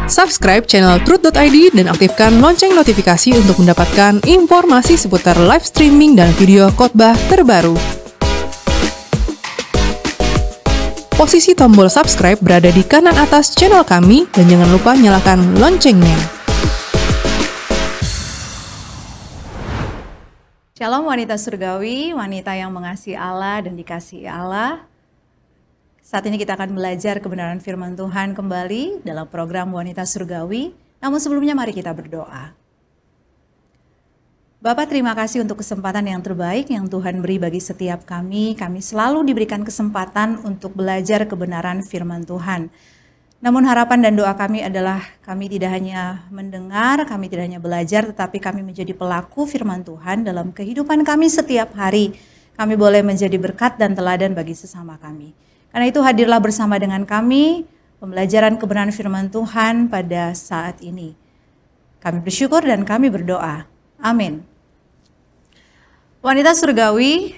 Subscribe channel Truth.id dan aktifkan lonceng notifikasi untuk mendapatkan informasi seputar live streaming dan video khotbah terbaru. Posisi tombol subscribe berada di kanan atas channel kami dan jangan lupa nyalakan loncengnya. Shalom wanita surgawi, wanita yang mengasihi Allah dan dikasihi Allah. Saat ini kita akan belajar kebenaran firman Tuhan kembali dalam program Wanita Surgawi. Namun sebelumnya mari kita berdoa. Bapa, terima kasih untuk kesempatan yang terbaik yang Tuhan beri bagi setiap kami. Kami selalu diberikan kesempatan untuk belajar kebenaran firman Tuhan. Namun harapan dan doa kami adalah kami tidak hanya mendengar, kami tidak hanya belajar, tetapi kami menjadi pelaku firman Tuhan dalam kehidupan kami setiap hari. Kami boleh menjadi berkat dan teladan bagi sesama kami. Karena itu hadirlah bersama dengan kami pembelajaran kebenaran firman Tuhan pada saat ini. Kami bersyukur dan kami berdoa. Amin. Wanita surgawi,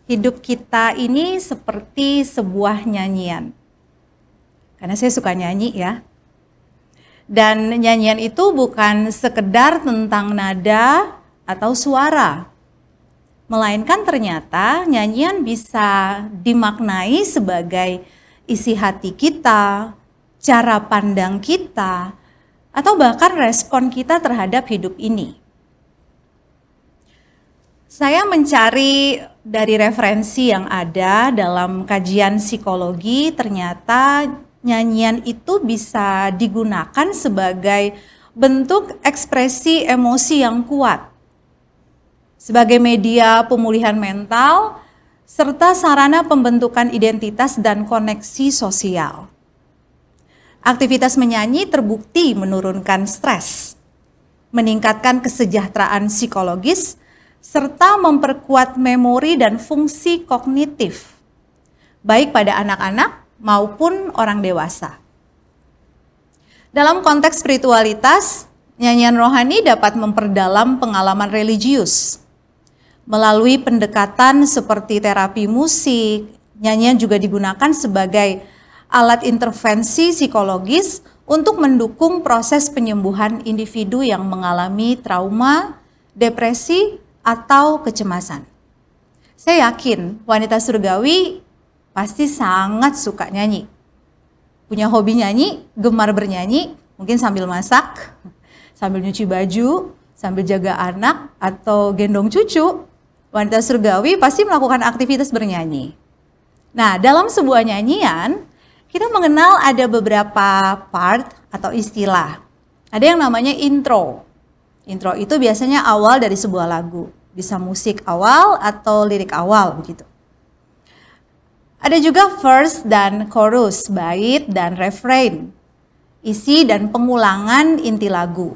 hidup kita ini seperti sebuah nyanyian. Karena saya suka nyanyi ya. Dan nyanyian itu bukan sekedar tentang nada atau suara. Melainkan ternyata nyanyian bisa dimaknai sebagai isi hati kita, cara pandang kita, atau bahkan respon kita terhadap hidup ini. Saya mencari dari referensi yang ada dalam kajian psikologi, ternyata nyanyian itu bisa digunakan sebagai bentuk ekspresi emosi yang kuat, sebagai media pemulihan mental, serta sarana pembentukan identitas dan koneksi sosial. Aktivitas menyanyi terbukti menurunkan stres, meningkatkan kesejahteraan psikologis, serta memperkuat memori dan fungsi kognitif, baik pada anak-anak maupun orang dewasa. Dalam konteks spiritualitas, nyanyian rohani dapat memperdalam pengalaman religius. Melalui pendekatan seperti terapi musik, nyanyian juga digunakan sebagai alat intervensi psikologis untuk mendukung proses penyembuhan individu yang mengalami trauma, depresi, atau kecemasan. Saya yakin wanita surgawi pasti sangat suka nyanyi. Punya hobi nyanyi, gemar bernyanyi, mungkin sambil masak, sambil nyuci baju, sambil jaga anak, atau gendong cucu. Wanita surgawi pasti melakukan aktivitas bernyanyi. Nah, dalam sebuah nyanyian, kita mengenal ada beberapa part atau istilah. Ada yang namanya intro. Intro itu biasanya awal dari sebuah lagu. Bisa musik awal atau lirik awal begitu. Ada juga verse dan chorus, bait dan refrain, isi dan pengulangan inti lagu.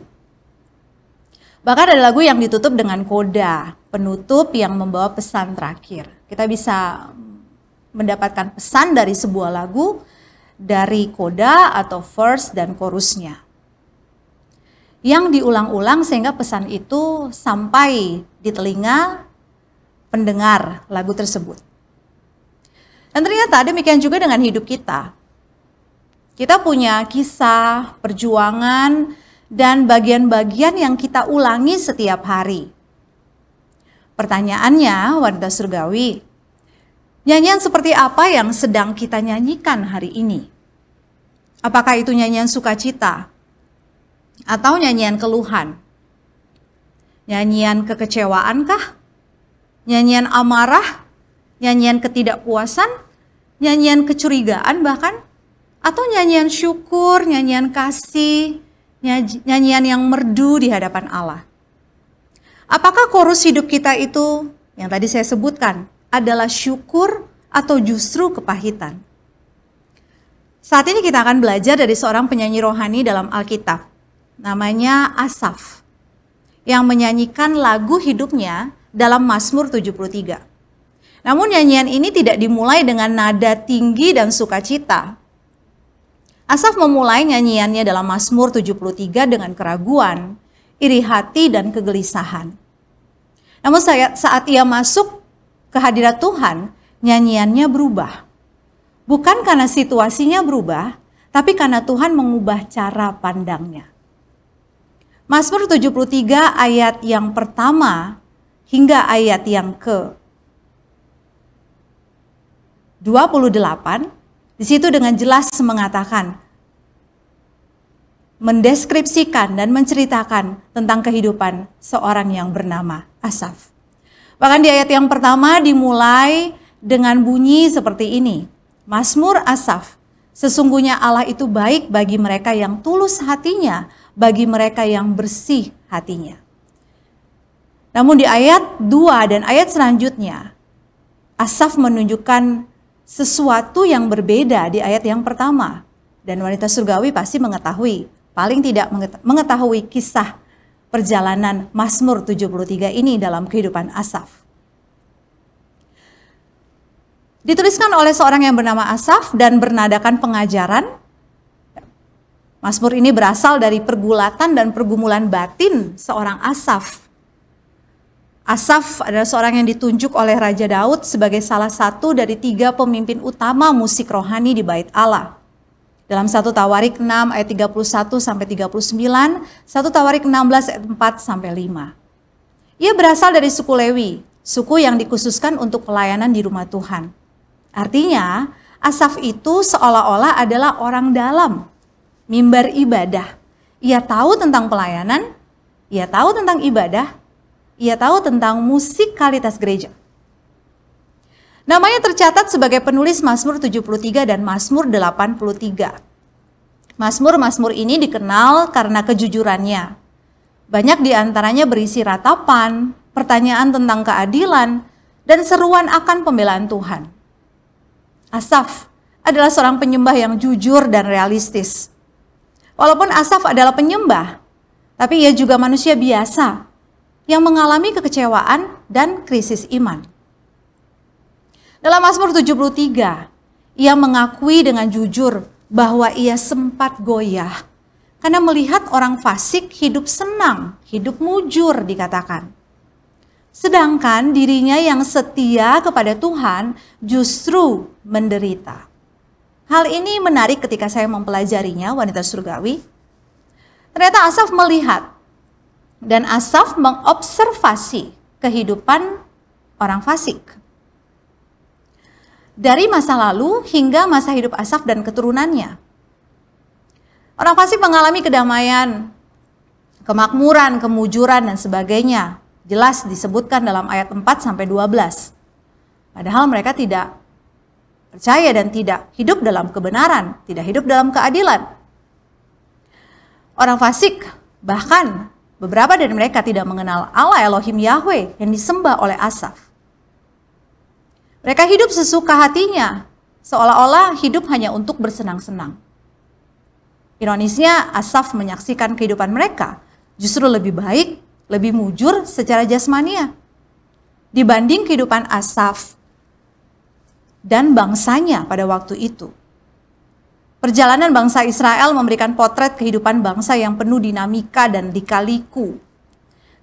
Bahkan ada lagu yang ditutup dengan koda, penutup yang membawa pesan terakhir. Kita bisa mendapatkan pesan dari sebuah lagu dari koda atau verse dan chorusnya, yang diulang-ulang sehingga pesan itu sampai di telinga pendengar lagu tersebut. Dan ternyata demikian juga dengan hidup kita. Kita punya kisah, perjuangan, dan bagian-bagian yang kita ulangi setiap hari. Pertanyaannya, wanita surgawi, nyanyian seperti apa yang sedang kita nyanyikan hari ini? Apakah itu nyanyian sukacita? Atau nyanyian keluhan? Nyanyian kekecewaan kah? Nyanyian amarah? Nyanyian ketidakpuasan? Nyanyian kecurigaan bahkan? Atau nyanyian syukur, nyanyian kasih, nyanyian yang merdu di hadapan Allah? Apakah chorus hidup kita itu yang tadi saya sebutkan adalah syukur atau justru kepahitan? Saat ini kita akan belajar dari seorang penyanyi rohani dalam Alkitab. Namanya Asaf, yang menyanyikan lagu hidupnya dalam Mazmur 73. Namun nyanyian ini tidak dimulai dengan nada tinggi dan sukacita. Asaf memulai nyanyiannya dalam Mazmur 73 dengan keraguan, iri hati, dan kegelisahan. Namun saat ia masuk ke hadirat Tuhan, nyanyiannya berubah. Bukan karena situasinya berubah, tapi karena Tuhan mengubah cara pandangnya. Mazmur 73 ayat yang pertama hingga ayat yang ke-28, di situ dengan jelas mengatakan, mendeskripsikan dan menceritakan tentang kehidupan seorang yang bernama Asaf. Bahkan di ayat yang pertama dimulai dengan bunyi seperti ini. Mazmur Asaf, sesungguhnya Allah itu baik bagi mereka yang tulus hatinya, bagi mereka yang bersih hatinya. Namun di ayat 2 dan ayat selanjutnya, Asaf menunjukkan sesuatu yang berbeda di ayat yang pertama. Dan wanita surgawi pasti mengetahui, paling tidak mengetahui kisah perjalanan Mazmur 73 ini dalam kehidupan Asaf. Dituliskan oleh seorang yang bernama Asaf dan bernadakan pengajaran. Mazmur ini berasal dari pergulatan dan pergumulan batin seorang Asaf. Asaf adalah seorang yang ditunjuk oleh Raja Daud sebagai salah satu dari 3 pemimpin utama musik rohani di Bait Allah. Dalam 1 Tawarik 6 ayat 31 sampai 39, 1 Tawarik 16 ayat 4 sampai 5. Ia berasal dari suku Lewi, suku yang dikhususkan untuk pelayanan di rumah Tuhan. Artinya, Asaf itu seolah-olah adalah orang dalam mimbar ibadah. Ia tahu tentang pelayanan, ia tahu tentang ibadah, ia tahu tentang musikalitas gereja. Namanya tercatat sebagai penulis Mazmur 73 dan Mazmur 83. Mazmur-mazmur ini dikenal karena kejujurannya. Banyak di antaranya berisi ratapan, pertanyaan tentang keadilan, dan seruan akan pembelaan Tuhan. Asaf adalah seorang penyembah yang jujur dan realistis. Walaupun Asaf adalah penyembah, tapi ia juga manusia biasa yang mengalami kekecewaan dan krisis iman. Dalam Mazmur 73, ia mengakui dengan jujur bahwa ia sempat goyah karena melihat orang fasik hidup senang, hidup mujur dikatakan. Sedangkan dirinya yang setia kepada Tuhan justru menderita. Hal ini menarik ketika saya mempelajarinya, wanita surgawi. Ternyata Asaf melihat dan Asaf mengobservasi kehidupan orang fasik. Dari masa lalu hingga masa hidup Asaf dan keturunannya. Orang fasik mengalami kedamaian, kemakmuran, kemujuran, dan sebagainya. Jelas disebutkan dalam ayat 4-12. Padahal mereka tidak percaya dan tidak hidup dalam kebenaran, tidak hidup dalam keadilan. Orang fasik, bahkan beberapa dari mereka tidak mengenal Allah Elohim Yahweh yang disembah oleh Asaf. Mereka hidup sesuka hatinya, seolah-olah hidup hanya untuk bersenang-senang. Ironisnya, Asaf menyaksikan kehidupan mereka justru lebih baik, lebih mujur secara jasmania dibanding kehidupan Asaf dan bangsanya pada waktu itu. Perjalanan bangsa Israel memberikan potret kehidupan bangsa yang penuh dinamika dan lika-liku.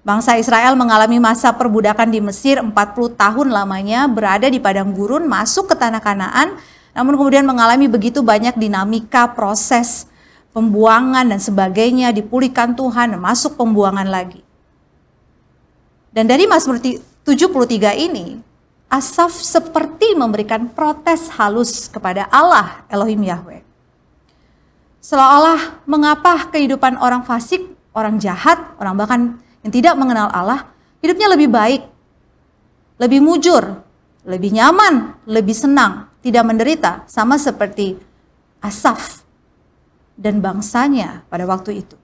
Bangsa Israel mengalami masa perbudakan di Mesir 40 tahun lamanya, berada di padang gurun, masuk ke tanah Kanaan, namun kemudian mengalami begitu banyak dinamika, proses pembuangan dan sebagainya, dipulihkan Tuhan, masuk pembuangan lagi. Dan dari Mazmur 73 ini, Asaf seperti memberikan protes halus kepada Allah Elohim Yahweh. Seolah-olah mengapa kehidupan orang fasik, orang jahat, orang bahkan yang tidak mengenal Allah, hidupnya lebih baik, lebih mujur, lebih nyaman, lebih senang, tidak menderita, sama seperti Asaf dan bangsanya pada waktu itu.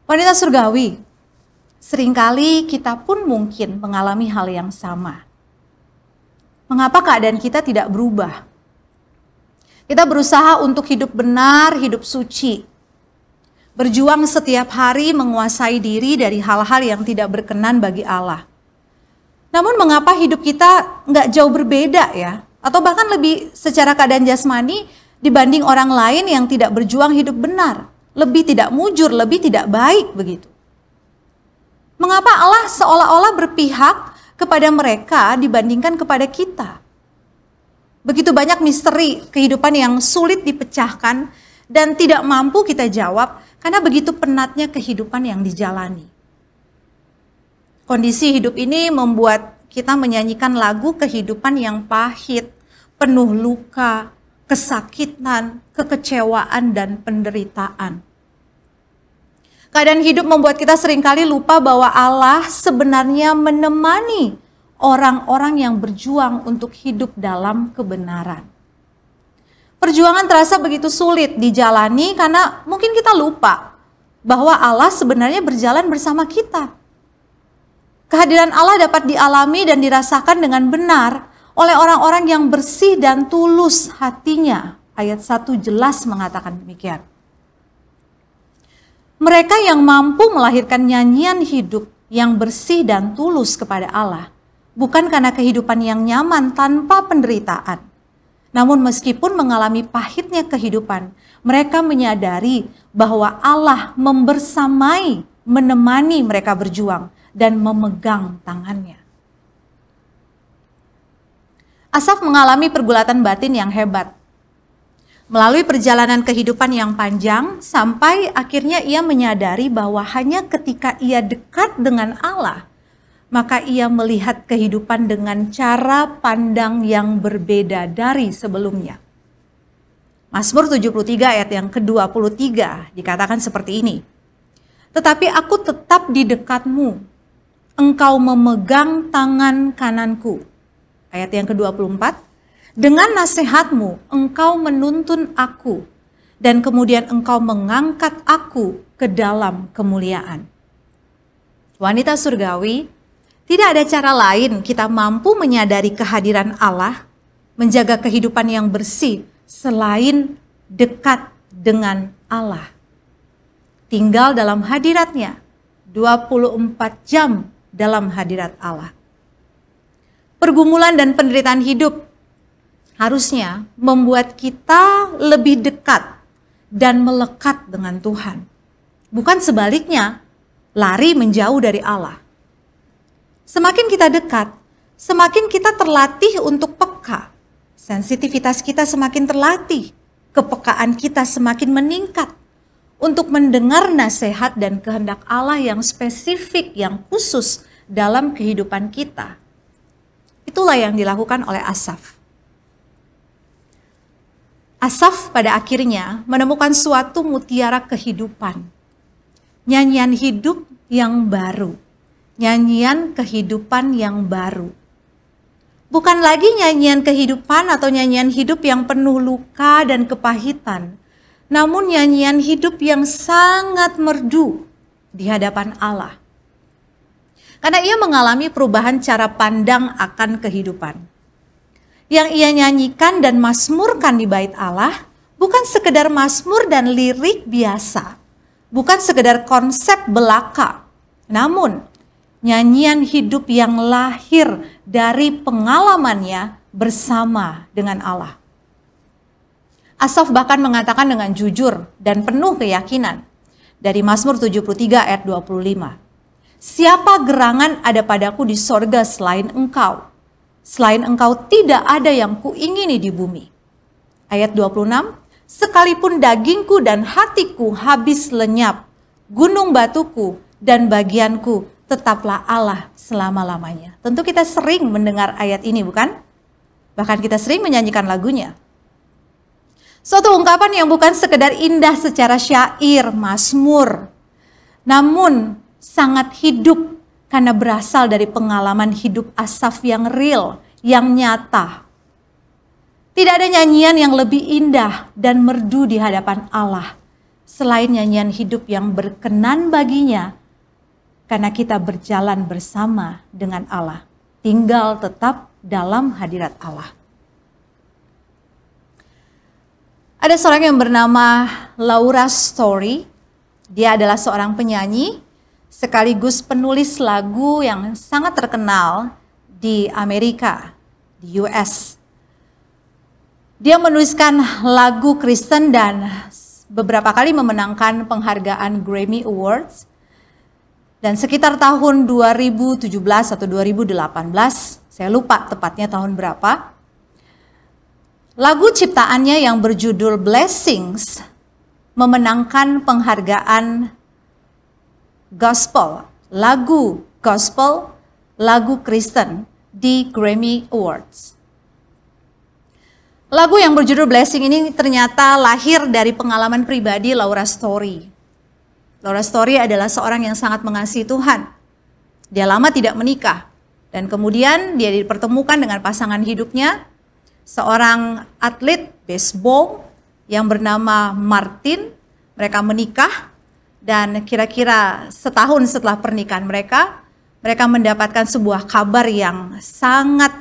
Wanita surgawi, seringkali kita pun mungkin mengalami hal yang sama. Mengapa keadaan kita tidak berubah? Kita berusaha untuk hidup benar, hidup suci. Berjuang setiap hari menguasai diri dari hal-hal yang tidak berkenan bagi Allah. Namun mengapa hidup kita nggak jauh berbeda ya? Atau bahkan lebih secara keadaan jasmani dibanding orang lain yang tidak berjuang hidup benar. Lebih tidak mujur, lebih tidak baik begitu. Mengapa Allah seolah-olah berpihak kepada mereka dibandingkan kepada kita? Begitu banyak misteri kehidupan yang sulit dipecahkan dan tidak mampu kita jawab karena begitu penatnya kehidupan yang dijalani. Kondisi hidup ini membuat kita menyanyikan lagu kehidupan yang pahit, penuh luka, kesakitan, kekecewaan, dan penderitaan. Keadaan hidup membuat kita seringkali lupa bahwa Allah sebenarnya menemani orang-orang yang berjuang untuk hidup dalam kebenaran. Perjuangan terasa begitu sulit dijalani karena mungkin kita lupa bahwa Allah sebenarnya berjalan bersama kita. Kehadiran Allah dapat dialami dan dirasakan dengan benar oleh orang-orang yang bersih dan tulus hatinya. Ayat 1 jelas mengatakan demikian. Mereka yang mampu melahirkan nyanyian hidup yang bersih dan tulus kepada Allah, bukan karena kehidupan yang nyaman tanpa penderitaan. Namun meskipun mengalami pahitnya kehidupan, mereka menyadari bahwa Allah membersamai, menemani mereka berjuang dan memegang tangannya. Asaf mengalami pergulatan batin yang hebat. Melalui perjalanan kehidupan yang panjang, sampai akhirnya ia menyadari bahwa hanya ketika ia dekat dengan Allah, maka ia melihat kehidupan dengan cara pandang yang berbeda dari sebelumnya. Mazmur 73 ayat yang ke-23 dikatakan seperti ini. Tetapi aku tetap di dekatmu, engkau memegang tangan kananku. Ayat yang ke-24. Dengan nasihatmu engkau menuntun aku, dan kemudian engkau mengangkat aku ke dalam kemuliaan. Wanita surgawi, tidak ada cara lain kita mampu menyadari kehadiran Allah, menjaga kehidupan yang bersih selain dekat dengan Allah. Tinggal dalam hadiratnya, 24 jam dalam hadirat Allah. Pergumulan dan penderitaan hidup harusnya membuat kita lebih dekat dan melekat dengan Tuhan. Bukan sebaliknya, lari menjauh dari Allah. Semakin kita dekat, semakin kita terlatih untuk peka. Sensitivitas kita semakin terlatih, kepekaan kita semakin meningkat untuk mendengar nasihat dan kehendak Allah yang spesifik, yang khusus dalam kehidupan kita. Itulah yang dilakukan oleh Asaf. Asaf pada akhirnya menemukan suatu mutiara kehidupan. Nyanyian hidup yang baru. Nyanyian kehidupan yang baru. Bukan lagi nyanyian kehidupan atau nyanyian hidup yang penuh luka dan kepahitan. Namun nyanyian hidup yang sangat merdu di hadapan Allah. Karena ia mengalami perubahan cara pandang akan kehidupan. Yang ia nyanyikan dan mazmurkan di bait Allah bukan sekedar mazmur dan lirik biasa, bukan sekedar konsep belaka, namun nyanyian hidup yang lahir dari pengalamannya bersama dengan Allah. Asaf bahkan mengatakan dengan jujur dan penuh keyakinan dari Mazmur 73 ayat 25. Siapa gerangan ada padaku di sorga selain engkau? Selain engkau tidak ada yang kuingini di bumi. Ayat 26, sekalipun dagingku dan hatiku habis lenyap, gunung batuku dan bagianku tetaplah Allah selama-lamanya. Tentu kita sering mendengar ayat ini, bukan? Bahkan kita sering menyanyikan lagunya. Suatu ungkapan yang bukan sekedar indah secara syair, mazmur, namun sangat hidup karena berasal dari pengalaman hidup Asaf yang real, yang nyata. Tidak ada nyanyian yang lebih indah dan merdu di hadapan Allah selain nyanyian hidup yang berkenan baginya karena kita berjalan bersama dengan Allah, tinggal tetap dalam hadirat Allah. Ada seorang yang bernama Laura Story. Dia adalah seorang penyanyi sekaligus penulis lagu yang sangat terkenal di Amerika, di US. Dia menuliskan lagu Kristen dan beberapa kali memenangkan penghargaan Grammy Awards. Dan sekitar tahun 2017 atau 2018, saya lupa tepatnya tahun berapa, Lagu ciptaannya yang berjudul Blessings memenangkan penghargaan gospel, lagu Kristen di Grammy Awards. Lagu yang berjudul Blessing ini ternyata lahir dari pengalaman pribadi Laura Story. Laura Story adalah seorang yang sangat mengasihi Tuhan. Dia lama tidak menikah dan kemudian dia dipertemukan dengan pasangan hidupnya, seorang atlet baseball yang bernama Martin. Mereka menikah dan kira-kira setahun setelah pernikahan mereka mendapatkan sebuah kabar yang sangat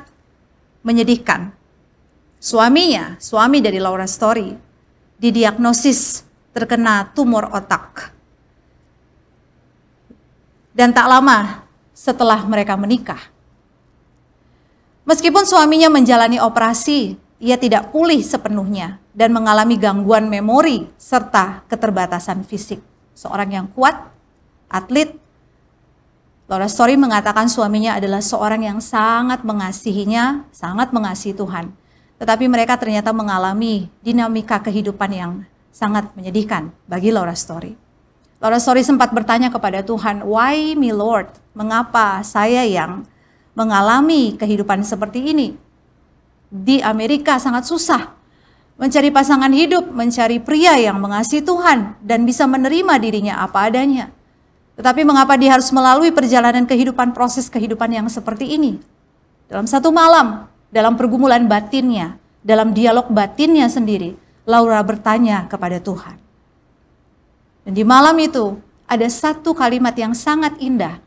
menyedihkan. Suami dari Laura Story, didiagnosis terkena tumor otak. Dan tak lama setelah mereka menikah, meskipun suaminya menjalani operasi, ia tidak pulih sepenuhnya dan mengalami gangguan memori serta keterbatasan fisik. Seorang yang kuat, atlet, Laura Story mengatakan suaminya adalah seorang yang sangat mengasihinya, sangat mengasihi Tuhan. Tetapi mereka ternyata mengalami dinamika kehidupan yang sangat menyedihkan bagi Laura Story. Laura Story sempat bertanya kepada Tuhan, "Why me Lord? Mengapa saya yang mengalami kehidupan seperti ini? Di Amerika sangat susah mencari pasangan hidup, mencari pria yang mengasihi Tuhan dan bisa menerima dirinya apa adanya. Tetapi mengapa dia harus melalui perjalanan kehidupan, proses kehidupan yang seperti ini?" Dalam satu malam, dalam pergumulan batinnya, dalam dialog batinnya sendiri, Laura bertanya kepada Tuhan. Dan di malam itu ada satu kalimat yang sangat indah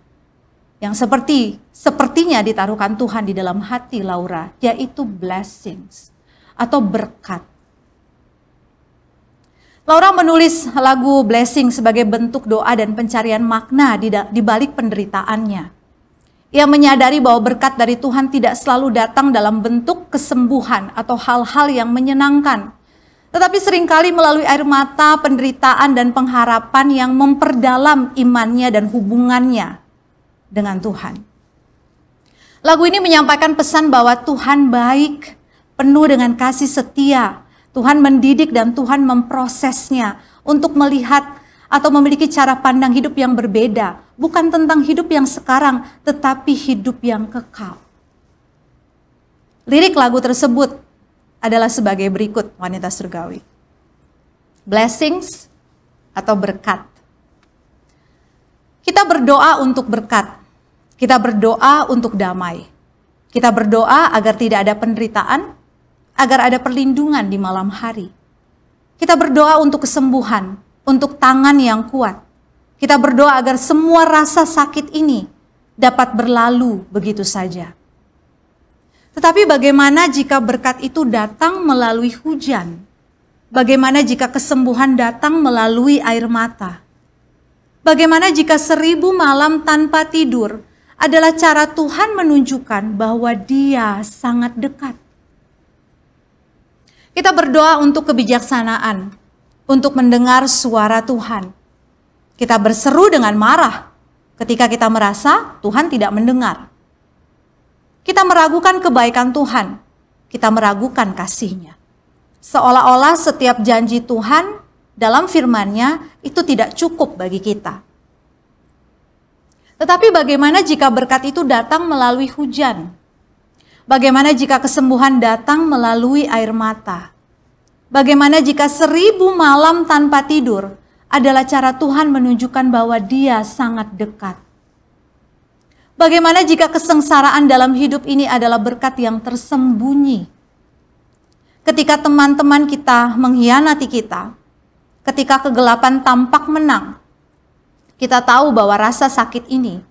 yang sepertinya ditaruhkan Tuhan di dalam hati Laura, yaitu blessings atau berkat. Laura menulis lagu Blessing sebagai bentuk doa dan pencarian makna di balik penderitaannya. Ia menyadari bahwa berkat dari Tuhan tidak selalu datang dalam bentuk kesembuhan atau hal-hal yang menyenangkan, tetapi seringkali melalui air mata, penderitaan, dan pengharapan yang memperdalam imannya dan hubungannya dengan Tuhan. Lagu ini menyampaikan pesan bahwa Tuhan baik, penuh dengan kasih setia. Tuhan mendidik dan Tuhan memprosesnya untuk melihat atau memiliki cara pandang hidup yang berbeda. Bukan tentang hidup yang sekarang, tetapi hidup yang kekal. Lirik lagu tersebut adalah sebagai berikut, wanita surgawi. Blessings atau berkat. Kita berdoa untuk berkat. Kita berdoa untuk damai. Kita berdoa agar tidak ada penderitaan, agar ada perlindungan di malam hari. Kita berdoa untuk kesembuhan, untuk tangan yang kuat. Kita berdoa agar semua rasa sakit ini dapat berlalu begitu saja. Tetapi bagaimana jika berkat itu datang melalui hujan? Bagaimana jika kesembuhan datang melalui air mata? Bagaimana jika 1000 malam tanpa tidur adalah cara Tuhan menunjukkan bahwa Dia sangat dekat? Kita berdoa untuk kebijaksanaan, untuk mendengar suara Tuhan. Kita berseru dengan marah ketika kita merasa Tuhan tidak mendengar. Kita meragukan kebaikan Tuhan, kita meragukan kasih-Nya. Seolah-olah setiap janji Tuhan dalam firman-Nya itu tidak cukup bagi kita. Tetapi bagaimana jika berkat itu datang melalui hujan? Bagaimana jika kesembuhan datang melalui air mata? Bagaimana jika 1000 malam tanpa tidur adalah cara Tuhan menunjukkan bahwa Dia sangat dekat? Bagaimana jika kesengsaraan dalam hidup ini adalah berkat yang tersembunyi? Ketika teman-teman kita mengkhianati kita, ketika kegelapan tampak menang, kita tahu bahwa rasa sakit ini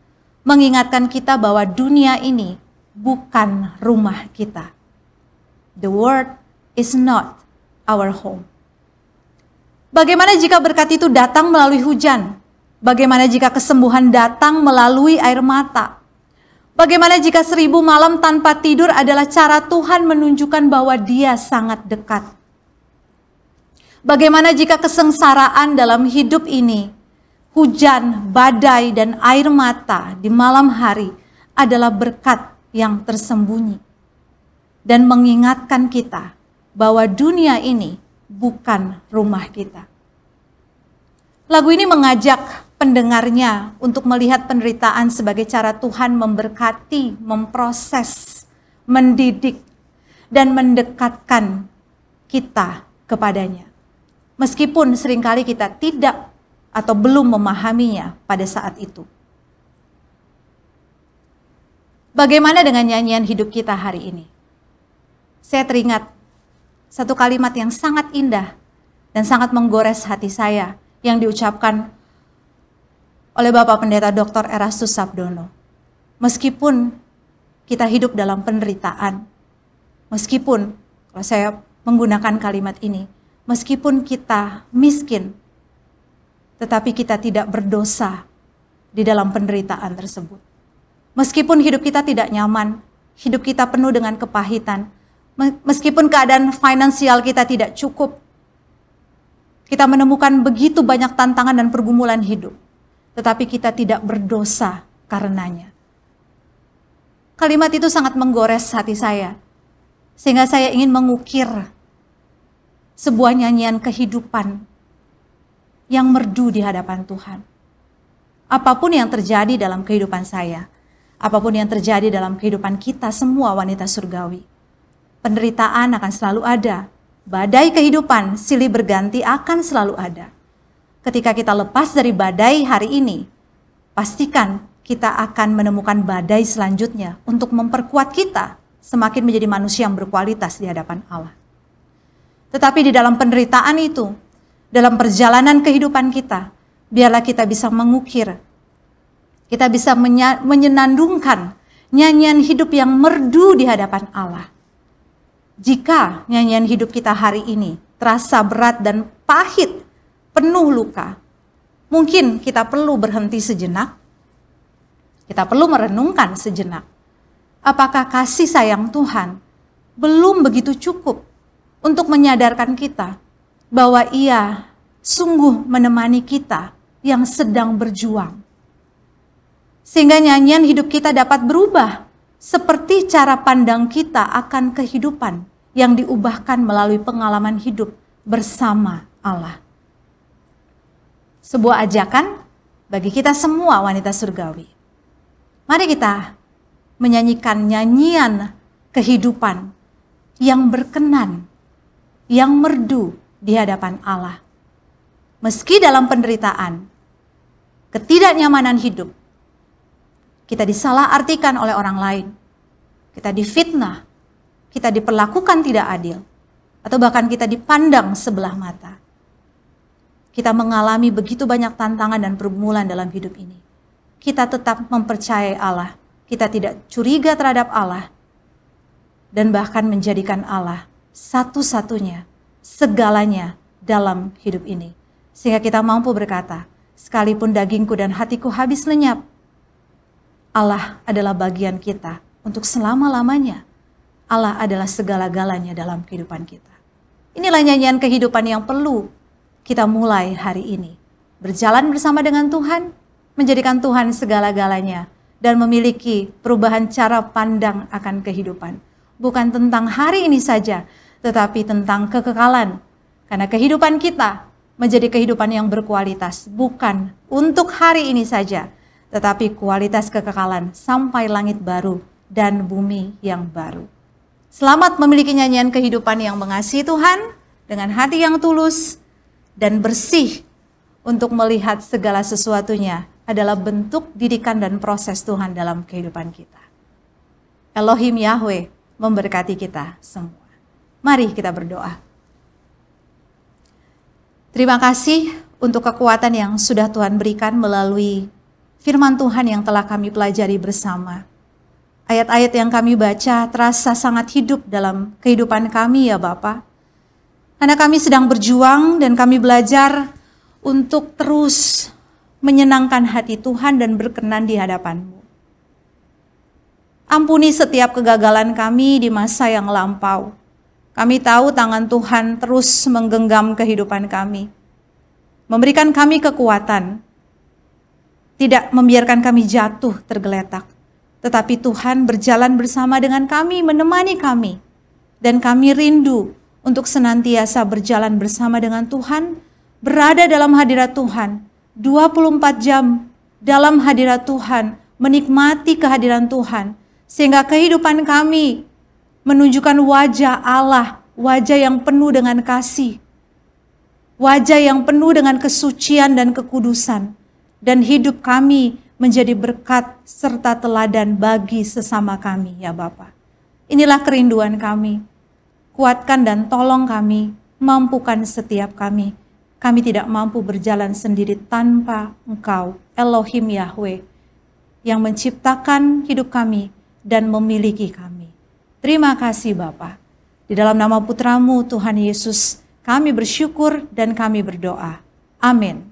mengingatkan kita bahwa dunia ini bukan rumah kita. The world is not our home. Bagaimana jika berkat itu datang melalui hujan? Bagaimana jika kesembuhan datang melalui air mata? Bagaimana jika 1000 malam tanpa tidur adalah cara Tuhan menunjukkan bahwa Dia sangat dekat? Bagaimana jika kesengsaraan dalam hidup ini, hujan, badai, dan air mata di malam hari adalah berkat yang tersembunyi dan mengingatkan kita bahwa dunia ini bukan rumah kita. Lagu ini mengajak pendengarnya untuk melihat penderitaan sebagai cara Tuhan memberkati, memproses, mendidik, dan mendekatkan kita kepadanya. Meskipun seringkali kita tidak atau belum memahaminya pada saat itu. Bagaimana dengan nyanyian hidup kita hari ini? Saya teringat satu kalimat yang sangat indah dan sangat menggores hati saya yang diucapkan oleh Bapak Pendeta Dr. Erastus Sabdono. Meskipun kita hidup dalam penderitaan, meskipun, kalau saya menggunakan kalimat ini, meskipun kita miskin, tetapi kita tidak berdosa di dalam penderitaan tersebut. Meskipun hidup kita tidak nyaman, hidup kita penuh dengan kepahitan, meskipun keadaan finansial kita tidak cukup, kita menemukan begitu banyak tantangan dan pergumulan hidup, tetapi kita tidak berdosa karenanya. Kalimat itu sangat menggores hati saya, sehingga saya ingin mengukir sebuah nyanyian kehidupan yang merdu di hadapan Tuhan. Apapun yang terjadi dalam kehidupan saya, apapun yang terjadi dalam kehidupan kita semua wanita surgawi, penderitaan akan selalu ada, badai kehidupan silih berganti akan selalu ada. Ketika kita lepas dari badai hari ini, pastikan kita akan menemukan badai selanjutnya untuk memperkuat kita semakin menjadi manusia yang berkualitas di hadapan Allah. Tetapi di dalam penderitaan itu, dalam perjalanan kehidupan kita, biarlah kita bisa mengukir, kita bisa menyenandungkan nyanyian hidup yang merdu di hadapan Allah. Jika nyanyian hidup kita hari ini terasa berat dan pahit, penuh luka, mungkin kita perlu berhenti sejenak, kita perlu merenungkan sejenak. Apakah kasih sayang Tuhan belum begitu cukup untuk menyadarkan kita bahwa Ia sungguh menemani kita yang sedang berjuang. Sehingga nyanyian hidup kita dapat berubah seperti cara pandang kita akan kehidupan yang diubahkan melalui pengalaman hidup bersama Allah. Sebuah ajakan bagi kita semua wanita surgawi. Mari kita menyanyikan nyanyian kehidupan yang berkenan, yang merdu di hadapan Allah. Meski dalam penderitaan, ketidaknyamanan hidup, kita disalahartikan oleh orang lain, kita difitnah, kita diperlakukan tidak adil, atau bahkan kita dipandang sebelah mata. Kita mengalami begitu banyak tantangan dan pergumulan dalam hidup ini. Kita tetap mempercayai Allah, kita tidak curiga terhadap Allah, dan bahkan menjadikan Allah satu-satunya, segalanya dalam hidup ini. Sehingga kita mampu berkata, sekalipun dagingku dan hatiku habis lenyap, Allah adalah bagian kita untuk selama-lamanya. Allah adalah segala-galanya dalam kehidupan kita. Inilah nyanyian kehidupan yang perlu kita mulai hari ini. Berjalan bersama dengan Tuhan, menjadikan Tuhan segala-galanya, dan memiliki perubahan cara pandang akan kehidupan. Bukan tentang hari ini saja, tetapi tentang kekekalan. Karena kehidupan kita menjadi kehidupan yang berkualitas, bukan untuk hari ini saja, tetapi kualitas kekekalan sampai langit baru dan bumi yang baru. Selamat memiliki nyanyian kehidupan yang mengasihi Tuhan, dengan hati yang tulus dan bersih untuk melihat segala sesuatunya adalah bentuk didikan dan proses Tuhan dalam kehidupan kita. Elohim Yahweh memberkati kita semua. Mari kita berdoa. Terima kasih untuk kekuatan yang sudah Tuhan berikan melalui firman Tuhan yang telah kami pelajari bersama. Ayat-ayat yang kami baca terasa sangat hidup dalam kehidupan kami ya Bapa. Karena kami sedang berjuang dan kami belajar untuk terus menyenangkan hati Tuhan dan berkenan di hadapan-Mu. Ampuni setiap kegagalan kami di masa yang lampau. Kami tahu tangan Tuhan terus menggenggam kehidupan kami. Memberikan kami kekuatan. Tidak membiarkan kami jatuh tergeletak. Tetapi Tuhan berjalan bersama dengan kami, menemani kami. Dan kami rindu untuk senantiasa berjalan bersama dengan Tuhan, berada dalam hadirat Tuhan, 24 jam dalam hadirat Tuhan, menikmati kehadiran Tuhan, sehingga kehidupan kami menunjukkan wajah Allah, wajah yang penuh dengan kasih, wajah yang penuh dengan kesucian dan kekudusan, dan hidup kami menjadi berkat serta teladan bagi sesama kami, ya Bapa. Inilah kerinduan kami. Kuatkan dan tolong kami, mampukan setiap kami. Kami tidak mampu berjalan sendiri tanpa Engkau, Elohim Yahweh, yang menciptakan hidup kami dan memiliki kami. Terima kasih Bapa. Di dalam nama Putra-Mu Tuhan Yesus, kami bersyukur dan kami berdoa. Amin.